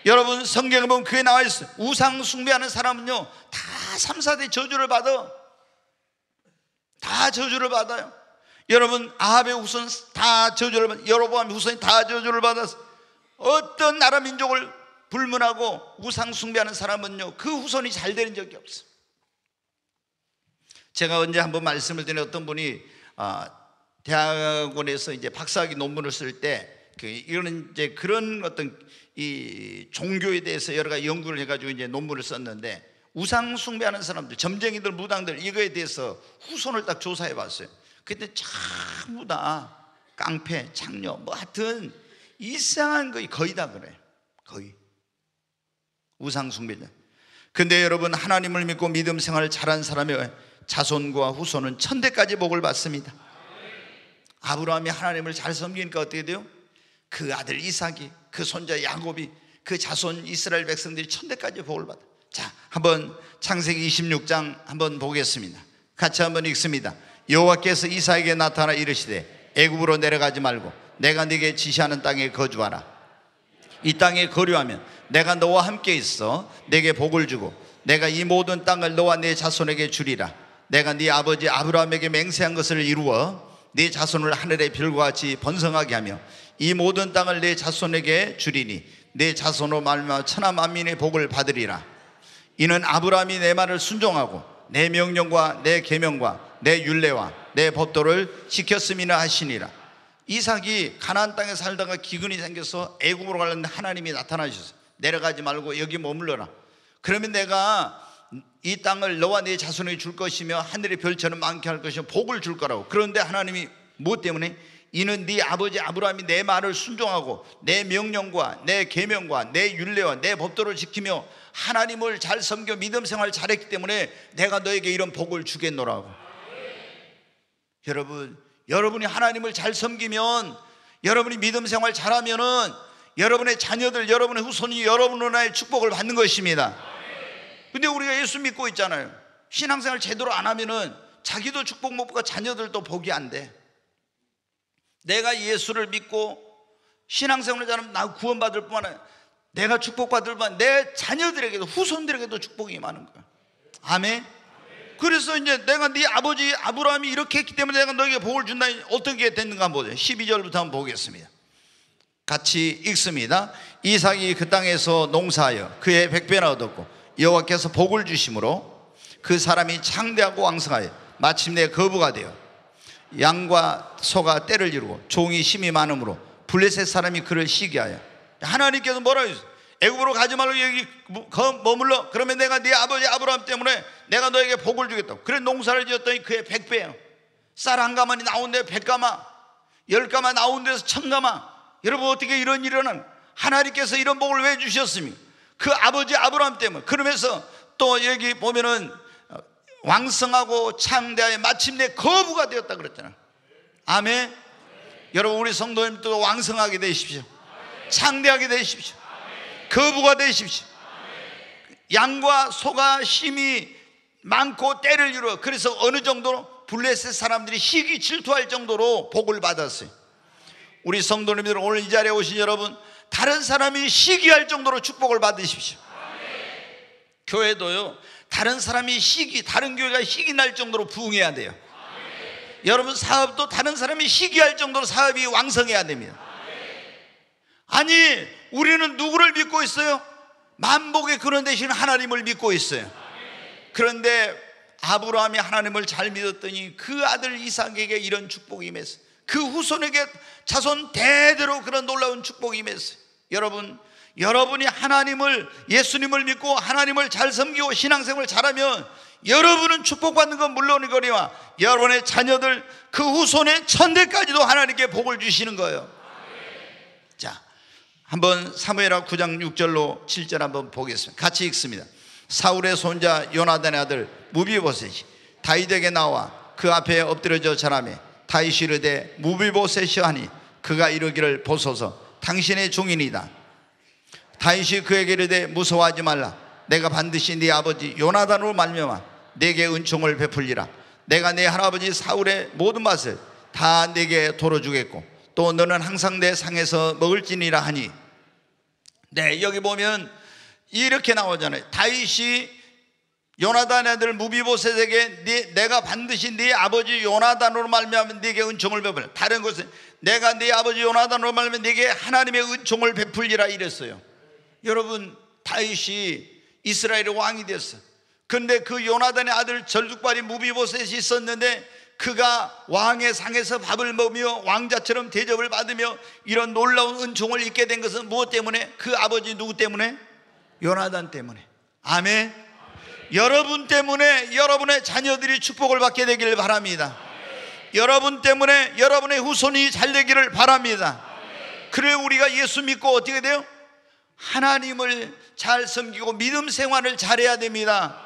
여러분, 성경에 보면 그게 나와 있어요. 우상 숭배하는 사람은요 다 3, 4대 저주를 받아. 다 저주를 받아요. 여러분, 아합의 후손 다 저주를 받아. 여로보암의 후손이 다 저주를 받았어. 어떤 나라 민족을 불문하고 우상 숭배하는 사람은요 그 후손이 잘 되는 적이 없어. 제가 언제 한번 말씀을 드린 어떤 분이 대학원에서 이제 박사학위 논문을 쓸 때 이거는 이제 그런 어떤 이 종교에 대해서 여러 가지 연구를 해가지고 이제 논문을 썼는데, 우상 숭배하는 사람들, 점쟁이들, 무당들, 이거에 대해서 후손을 딱 조사해 봤어요. 그때 전부 다 깡패, 창녀, 뭐 하여튼 이상한 거 거의 다 그래. 거의 우상 숭배자. 근데 여러분, 하나님을 믿고 믿음 생활을 잘한 사람의 자손과 후손은 1000대까지 복을 받습니다. 아브라함이 하나님을 잘 섬기니까 어떻게 돼요? 그 아들 이삭이, 그 손자 야곱이, 그 자손 이스라엘 백성들이 1000대까지 복을 받아. 자, 한번 창세기 26장 한번 보겠습니다. 같이 한번 읽습니다. 여호와께서 이삭에게 나타나 이르시되 애굽으로 내려가지 말고 내가 네게 지시하는 땅에 거주하라. 이 땅에 거류하면 내가 너와 함께 있어 네게 복을 주고 내가 이 모든 땅을 너와 네 자손에게 주리라. 내가 네 아버지 아브라함에게 맹세한 것을 이루어 네 자손을 하늘의 별과 같이 번성하게 하며 이 모든 땅을 네 자손에게 주리니 네 자손으로 말미암아 천하 만민의 복을 받으리라. 이는 아브라함이 내 말을 순종하고 내 명령과 내 계명과 내 율례와 내 법도를 지켰음이라 하시니라. 이삭이 가나안 땅에 살다가 기근이 생겨서 애굽으로 가려는데 하나님이 나타나셨어요. 내려가지 말고 여기 머물러라. 그러면 내가 이 땅을 너와 네 자손에게 줄 것이며 하늘의 별처럼 많게 할 것이며 복을 줄 거라고. 그런데 하나님이 무엇 때문에? 이는 네 아버지 아브라함이 내 말을 순종하고 내 명령과 내 계명과 내 율례와 내 법도를 지키며 하나님을 잘 섬겨 믿음 생활 잘했기 때문에 내가 너에게 이런 복을 주겠노라고. 여러분이 하나님을 잘 섬기면, 여러분이 믿음 생활 잘하면은 여러분의 자녀들, 여러분의 후손이 여러분의 축복을 받는 것입니다. 근데 우리가 예수 믿고 있잖아요. 신앙생활 제대로 안 하면은 자기도 축복 못 받고 자녀들도 복이 안 돼. 내가 예수를 믿고 신앙생활을 잘하면 나 구원받을 뿐만 아니라 내가 축복받을 뿐만 아니라 내 자녀들에게도, 후손들에게도 축복이 임하는 거야. 아멘. 그래서 이제 내가 네 아버지 아브라함이 이렇게 했기 때문에 내가 너에게 복을 준다. 어떻게 됐는가 한번 보세요. 12절부터 한번 보겠습니다. 같이 읽습니다. 이삭이 그 땅에서 농사하여 그의 100배나 얻었고 여호와께서 복을 주심으로 그 사람이 창대하고 왕성하여 마침내 거부가 되어 양과 소가 떼를 이루고 종이 힘이 많으므로 블레셋 사람이 그를 시기하여, 하나님께서 뭐라고 했어요? 애굽으로 가지 말고 여기 머물러. 그러면 내가 네 아버지 아브라함 때문에 내가 너에게 복을 주겠다고. 그래 농사를 지었더니 그의 100배예요. 쌀 한 가마니 나온 데 100가마, 10가마 나온 데서 1000가마. 여러분 어떻게 이런 일은 하나님께서 이런 복을 왜 주셨습니까? 그 아버지 아브라함 때문에. 그러면서 또 여기 보면은 왕성하고 창대하여 마침내 거부가 되었다 그랬잖아요. 아멘. 여러분 우리 성도님도 왕성하게 되십시오. 창대하게 되십시오. 거부가 되십시오. 양과 소가 힘이 많고 떼를 이루어, 그래서 어느 정도로 블레셋 사람들이 시기 질투할 정도로 복을 받았어요. 우리 성도님들 오늘 이 자리에 오신 여러분, 다른 사람이 시기할 정도로 축복을 받으십시오. 교회도요, 다른 사람이 다른 교회가 시기 날 정도로 부흥해야 돼요. 여러분 사업도 다른 사람이 시기할 정도로 사업이 왕성해야 됩니다. 아니 우리는 누구를 믿고 있어요? 만복의 근원 되신 하나님을 믿고 있어요. 그런데 아브라함이 하나님을 잘 믿었더니 그 아들 이삭에게 이런 축복이 임했어요. 그 후손에게 자손 대대로 그런 놀라운 축복이 임했어요. 여러분이 하나님을, 예수님을 믿고 하나님을 잘 섬기고 신앙생활을 잘하면 여러분은 축복받는 건 물론이거니와 여러분의 자녀들, 그 후손의 천대까지도 하나님께 복을 주시는 거예요. 자, 한번 사무엘하 9장 6절로 7절 한번 보겠습니다. 같이 읽습니다. 사울의 손자 요나단의 아들 무비보셋이 다윗에게 나와 그 앞에 엎드려져 절하매 다윗이 이르되 무비보셋이여 하니 그가 이르기를 보소서 당신의 종이니이다. 다윗이 그에게 이르되 무서워하지 말라. 내가 반드시 네 아버지 요나단으로 말미암아 내게 은총을 베풀리라. 내가 내 할아버지 사울의 모든 맛을 다 내게 돌어주겠고 또 너는 항상 내 상에서 먹을지니라 하니. 네, 여기 보면 이렇게 나오잖아요. 다윗이 요나단의 아들 무비보셋에게 내가 반드시 네 아버지 요나단으로 말미암아 네게 은총을 베풀리라. 다른 곳은 내가 네 아버지 요나단으로 말미암아 네게 하나님의 은총을 베풀리라 이랬어요. 여러분 다윗이 이스라엘의 왕이 됐어요. 그런데 그 요나단의 아들 절뚝발이 무비보셋이 있었는데 그가 왕의 상에서 밥을 먹으며 왕자처럼 대접을 받으며 이런 놀라운 은총을 입게 된 것은 무엇 때문에? 그 아버지 누구 때문에? 요나단 때문에. 아멘. 여러분 때문에 여러분의 자녀들이 축복을 받게 되기를 바랍니다. 여러분 때문에 여러분의 후손이 잘 되기를 바랍니다. 그래 우리가 예수 믿고 어떻게 돼요? 하나님을 잘 섬기고 믿음 생활을 잘해야 됩니다.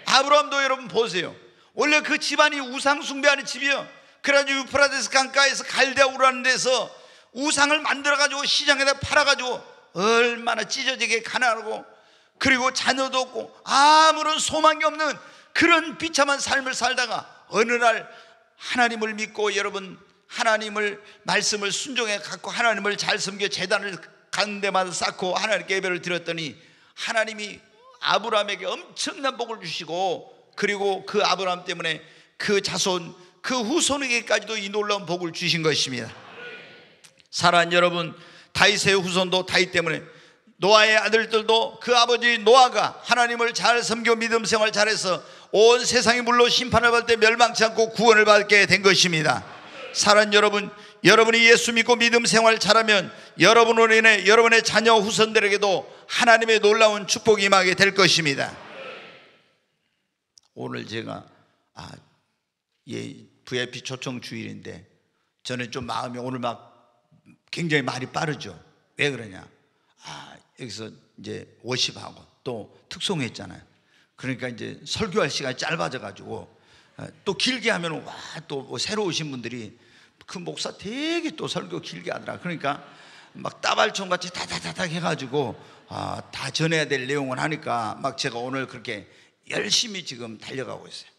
아브라함도 여러분 보세요. 원래 그 집안이 우상 숭배하는 집이요. 그래가지고 유프라데스 강가에서 갈대아우라는 데서 우상을 만들어가지고 시장에다 팔아가지고 얼마나 찢어지게 가난하고 그리고 자녀도 없고 아무런 소망이 없는 그런 비참한 삶을 살다가 어느 날 하나님을 믿고 여러분 하나님을 말씀을 순종해 갖고 하나님을 잘 섬겨 제단을 가는 데마다 쌓고 하나님께 예배를 드렸더니 하나님이 아브라함에게 엄청난 복을 주시고 그리고 그 아브라함 때문에 그 자손 그 후손에게까지도 이 놀라운 복을 주신 것입니다. 사랑하는 여러분, 다윗의 후손도 다윗 때문에 노아의 아들들도 그 아버지 노아가 하나님을 잘 섬겨 믿음 생활 잘해서 온 세상이 물로 심판을 받을 때 멸망치 않고 구원을 받게 된 것입니다. 사랑하는 여러분, 여러분이 예수 믿고 믿음 생활 잘하면 여러분으로 인해 여러분의 자녀 후손들에게도 하나님의 놀라운 축복이 임하게 될 것입니다. 오늘 제가 VIP 초청 주일인데 저는 좀 마음이 오늘 막 굉장히 말이 빠르죠. 왜 그러냐? 여기서 이제 워십하고 또 특송했잖아요. 그러니까 이제 설교할 시간이 짧아져 가지고 또 길게 하면 또 새로 오신 분들이 그 목사 되게 또 설교 길게 하더라. 그러니까 막 따발총 같이 다다다닥 해가지고 다 전해야 될 내용을 하니까 막 제가 오늘 그렇게 열심히 지금 달려가고 있어요.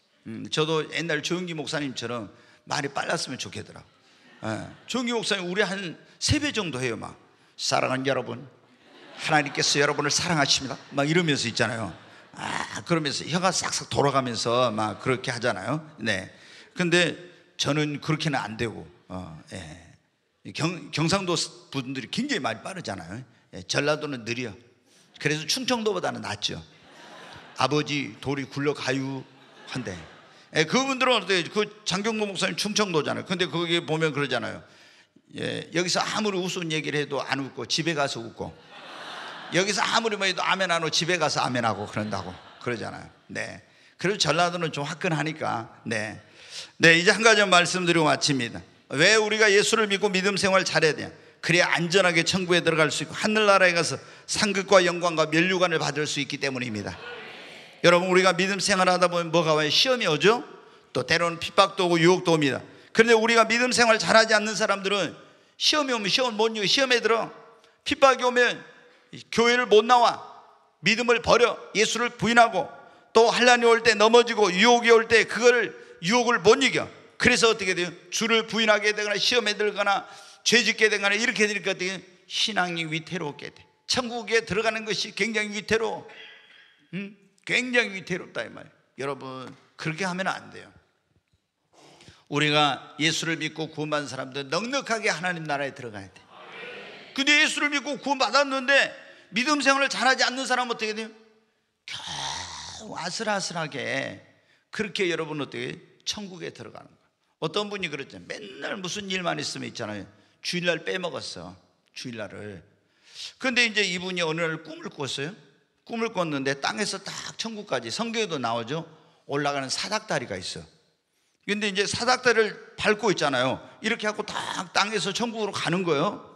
저도 옛날 조영기 목사님처럼 말이 빨랐으면 좋겠더라고. 조영기 목사님 우리 한 3배 정도 해요. 막 사랑하는 여러분, 하나님께서 여러분을 사랑하십니다 막 이러면서 있잖아요. 그러면서 혀가 싹싹 돌아가면서 막 그렇게 하잖아요. 네. 근데 저는 그렇게는 안 되고 경상도 분들이 굉장히 많이 빠르잖아요. 전라도는 느려. 그래서 충청도보다는 낫죠. 아버지 돌이 굴러가유 한데, 그분들은 어때요? 그 장경도 목사님 충청도잖아요. 근데 거기 보면 그러잖아요. 여기서 아무리 우스운 얘기를 해도 안 웃고 집에 가서 웃고, 여기서 아무리 뭐 해도 아멘 안 하고 집에 가서 아멘하고 그런다고 그러잖아요. 네. 그리고 전라도는 좀 화끈하니까. 네. 이제 한 가지 말씀드리고 마칩니다. 왜 우리가 예수를 믿고 믿음 생활 잘해야 돼요? 그래야 안전하게 천국에 들어갈 수 있고 하늘나라에 가서 상급과 영광과 면류관을 받을 수 있기 때문입니다. 여러분, 우리가 믿음 생활하다 보면 뭐가 와요? 시험이 오죠. 또 때로는 핍박도 오고 유혹도 옵니다. 그런데 우리가 믿음 생활 잘하지 않는 사람들은 시험이 오면 시험 못 이기고 시험에 들어, 핍박이 오면 교회를 못 나와, 믿음을 버려, 예수를 부인하고, 또 환난이 올 때 넘어지고 유혹이 올 때 유혹을 못 이겨. 그래서 어떻게 돼요? 주를 부인하게 되거나 시험에 들거나 죄짓게 되거나 이렇게 되니까 어떻게 돼요? 신앙이 위태롭게 돼. 천국에 들어가는 것이 굉장히 위태로워. 굉장히 위태롭다 이 말이에요. 여러분, 그렇게 하면 안 돼요. 우리가 예수를 믿고 구원받은 사람들 넉넉하게 하나님 나라에 들어가야 돼. 근데 예수를 믿고 구원받았는데 믿음 생활을 잘하지 않는 사람은 어떻게 돼요? 겨우 아슬아슬하게 그렇게 여러분 어떻게 천국에 들어가는 거예요. 어떤 분이 그랬죠. 맨날 무슨 일만 있으면 있잖아요. 주일날 빼먹었어, 주일날을. 근데 이제 이분이 어느 날 꿈을 꿨어요. 꿈을 꿨는데 땅에서 딱 천국까지, 성경에도 나오죠, 올라가는 사닥다리가 있어. 근데 이제 사닥다리를 밟고 있잖아요. 이렇게 하고 딱 땅에서 천국으로 가는 거예요.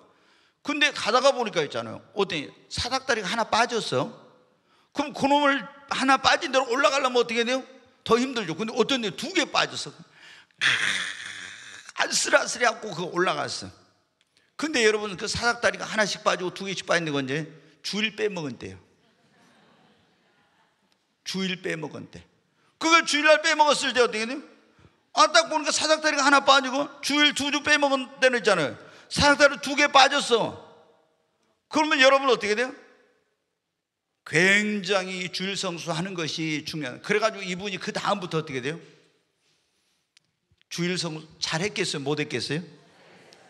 근데 가다가 보니까 있잖아요, 어때? 사닥다리가 하나 빠졌어. 그럼 그놈을 하나 빠진 대로 올라가려면 어떻게 돼요? 더 힘들죠. 근데 어떤 데 두 개 빠졌어. 아슬아슬해갖고 그거 올라갔어. 근데 여러분, 그 사닥다리가 하나씩 빠지고 두 개씩 빠지는 건 이제 주일 빼먹은 때요. 주일 빼먹은 때. 그걸 주일날 빼먹었을 때 어떻게 돼요? 딱 보니까 사닥다리가 하나 빠지고 주일 두 주 빼먹은 때는 있잖아요, 사닥다리 두 개 빠졌어. 그러면 여러분 어떻게 돼요? 굉장히 주일 성수하는 것이 중요해요. 그래가지고 이분이 그 다음부터 어떻게 돼요? 주일 성수 잘했겠어요? 못했겠어요?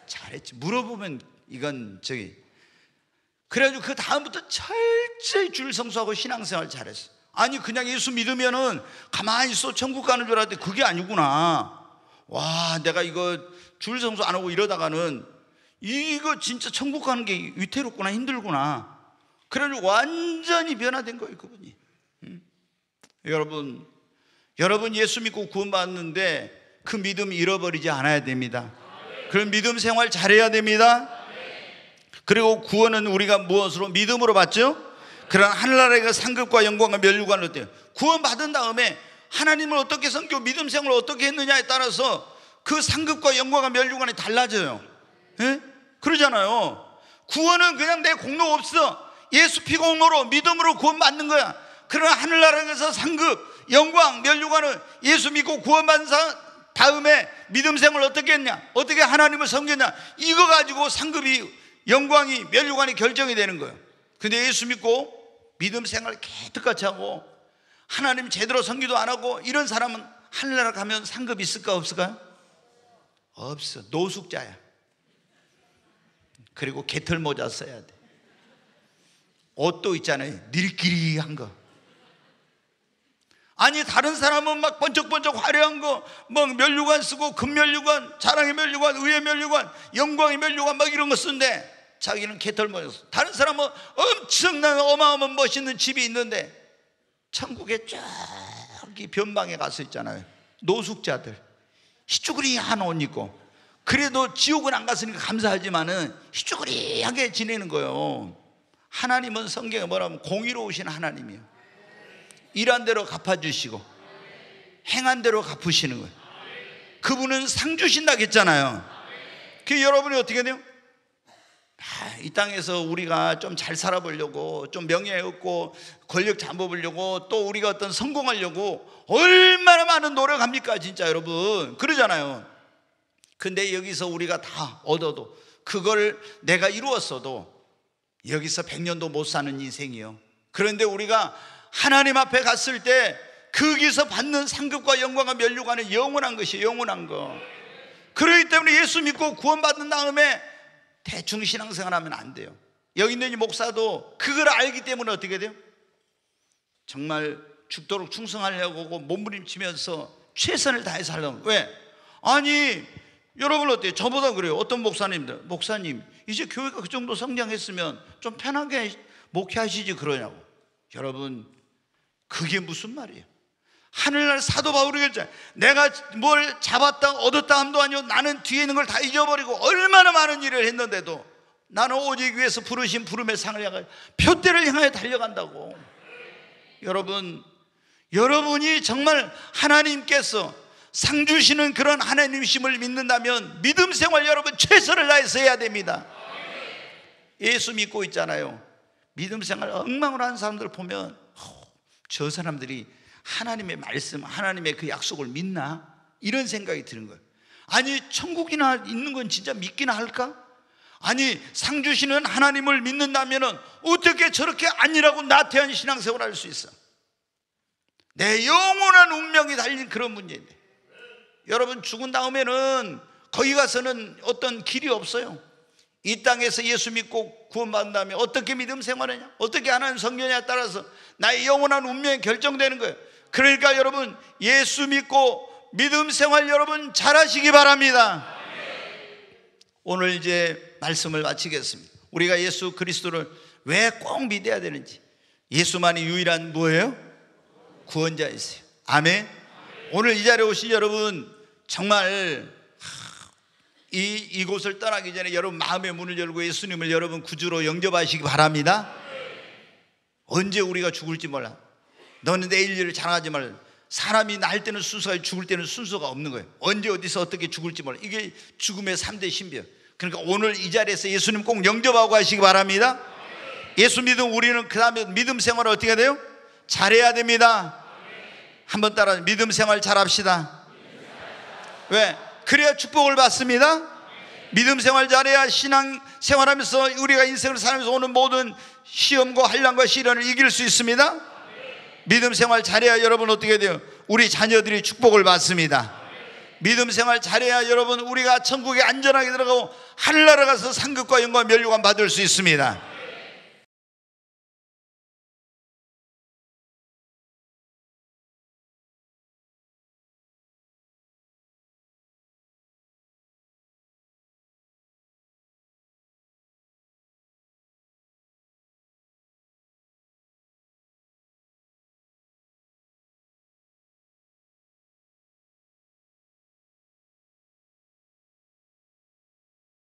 잘했지. 물어보면 이건 그래가지고 그 다음부터 철저히 주일 성수하고 신앙생활 잘했어. 아니, 그냥 예수 믿으면은 가만히 있어 천국 가는 줄 알았는데 그게 아니구나. 와, 내가 이거 주일 성수 안 하고 이러다가는 이거 진짜 천국 가는 게 위태롭구나, 힘들구나. 그래가지고 완전히 변화된 거예요, 그분이. 여러분 예수 믿고 구원받는데 그 믿음 잃어버리지 않아야 됩니다. 그런 믿음 생활 잘해야 됩니다. 그리고 구원은 우리가 무엇으로? 믿음으로 받죠. 그런 하늘나라의 상급과 영광과 면류관을 어때요? 구원받은 다음에 하나님을 어떻게 섬기고 믿음 생활을 어떻게 했느냐에 따라서 그 상급과 영광과 면류관이 달라져요. 예? 그러잖아요. 구원은 그냥 내 공로 없어. 예수 피 공로로 믿음으로 구원받는 거야. 그러나 하늘나라에서 상급, 영광, 면류관은 예수 믿고 구원받은 다음에 믿음 생활을 어떻게 했냐, 어떻게 하나님을 섬겼냐, 이거 가지고 상급이, 영광이, 면류관이 결정이 되는 거예요. 근데 예수 믿고 믿음 생활을 개떡같이 하고 하나님 제대로 섬기도 안 하고 이런 사람은 하늘나라 가면 상급 있을까 없을까요? 없어. 노숙자야. 그리고 개털 모자 써야 돼. 옷도 있잖아요, 니리끼리한 거. 아니, 다른 사람은 막 번쩍번쩍 화려한 거, 막 면류관 쓰고, 금면류관, 자랑의 면류관, 의의 면류관, 영광의 면류관 막 이런 거 쓰는데 자기는 개털 모자 써. 다른 사람은 엄청난 어마어마한 멋있는 집이 있는데 천국에 저기 변방에 가서 있잖아요, 노숙자들, 희쭈그리한 옷 입고. 그래도 지옥은 안 갔으니까 감사하지만은 희쭈그리하게 지내는 거예요. 하나님은 성경에 뭐라면 공의로우신 하나님이에요. 일한 대로 갚아주시고 행한 대로 갚으시는 거예요. 그분은 상 주신다고 했잖아요. 그 여러분이 어떻게 돼요? 이 땅에서 우리가 좀 잘 살아보려고, 좀 명예 얻고 권력 잡아보려고, 또 우리가 어떤 성공하려고 얼마나 많은 노력합니까 진짜 여러분. 그러잖아요. 근데 여기서 우리가 다 얻어도, 그걸 내가 이루었어도 여기서 100년도 못 사는 인생이요. 그런데 우리가 하나님 앞에 갔을 때 거기서 받는 상급과 영광과 면류관은 영원한 것이에요. 영원한 거. 그렇기 때문에 예수 믿고 구원받은 다음에 대충 신앙생활하면 안 돼요. 여기 있는 이 목사도 그걸 알기 때문에 어떻게 돼요? 정말 죽도록 충성하려고 몸부림치면서 최선을 다해서 하려고. 왜? 아니 여러분 어때요? 저보다 그래요. 어떤 목사님들, 목사님 이제 교회가 그 정도 성장했으면 좀 편하게 목회하시지 그러냐고. 여러분 그게 무슨 말이에요? 하늘날 사도 바울이 그랬잖아요. 내가 뭘 잡았다 얻었다 함도 아니요 나는 뒤에 있는 걸 다 잊어버리고 얼마나 많은 일을 했는데도 나는 오직 위에서 부르신 부름의 상을 향하여 표대를 향하여 달려간다고. 여러분, 여러분이 정말 하나님께서 상 주시는 그런 하나님이심을 믿는다면 믿음 생활 여러분 최선을 다해서 해야 됩니다. 예수 믿고 있잖아요. 믿음 생활 엉망으로 하는 사람들 보면 저 사람들이 하나님의 말씀, 하나님의 그 약속을 믿나? 이런 생각이 드는 거예요. 아니 천국이나 있는 건 진짜 믿기나 할까? 아니 상 주시는 하나님을 믿는다면 어떻게 저렇게 아니라고 나태한 신앙생활을 할 수 있어? 내 영원한 운명이 달린 그런 문제인데, 여러분 죽은 다음에는 거기 가서는 어떤 길이 없어요. 이 땅에서 예수 믿고 구원받은 다음에 어떻게 믿음 생활하냐, 어떻게 하나님 성경에 따라서 나의 영원한 운명이 결정되는 거예요. 그러니까 여러분 예수 믿고 믿음 생활 여러분 잘하시기 바랍니다. 오늘 이제 말씀을 마치겠습니다. 우리가 예수 그리스도를 왜 꼭 믿어야 되는지, 예수만이 유일한 뭐예요? 구원자이세요. 아멘. 오늘 이 자리에 오신 여러분 정말 이곳을 떠나기 전에 여러분 마음의 문을 열고 예수님을 여러분 구주로 영접하시기 바랍니다. 언제 우리가 죽을지 몰라. 너는 내일 일을 자랑하지 말라. 사람이 날 때는 순서가 죽을 때는 순서가 없는 거예요. 언제 어디서 어떻게 죽을지 몰라. 이게 죽음의 3대 신비예요. 그러니까 오늘 이 자리에서 예수님 꼭 영접하고 가시기 바랍니다. 예수 믿음 우리는 그 다음에 믿음 생활을 어떻게 해야 돼요? 잘해야 됩니다. 한번 따라 믿음 생활 잘합시다. 왜? 그래야 축복을 받습니다. 믿음 생활 잘해야 신앙 생활하면서 우리가 인생을 살면서 오는 모든 시험과 환난과 시련을 이길 수 있습니다. 믿음 생활 잘해야 여러분 어떻게 돼요? 우리 자녀들이 축복을 받습니다. 믿음 생활 잘해야 여러분 우리가 천국에 안전하게 들어가고 하늘나라 가서 상급과 영광 멸류관 받을 수 있습니다.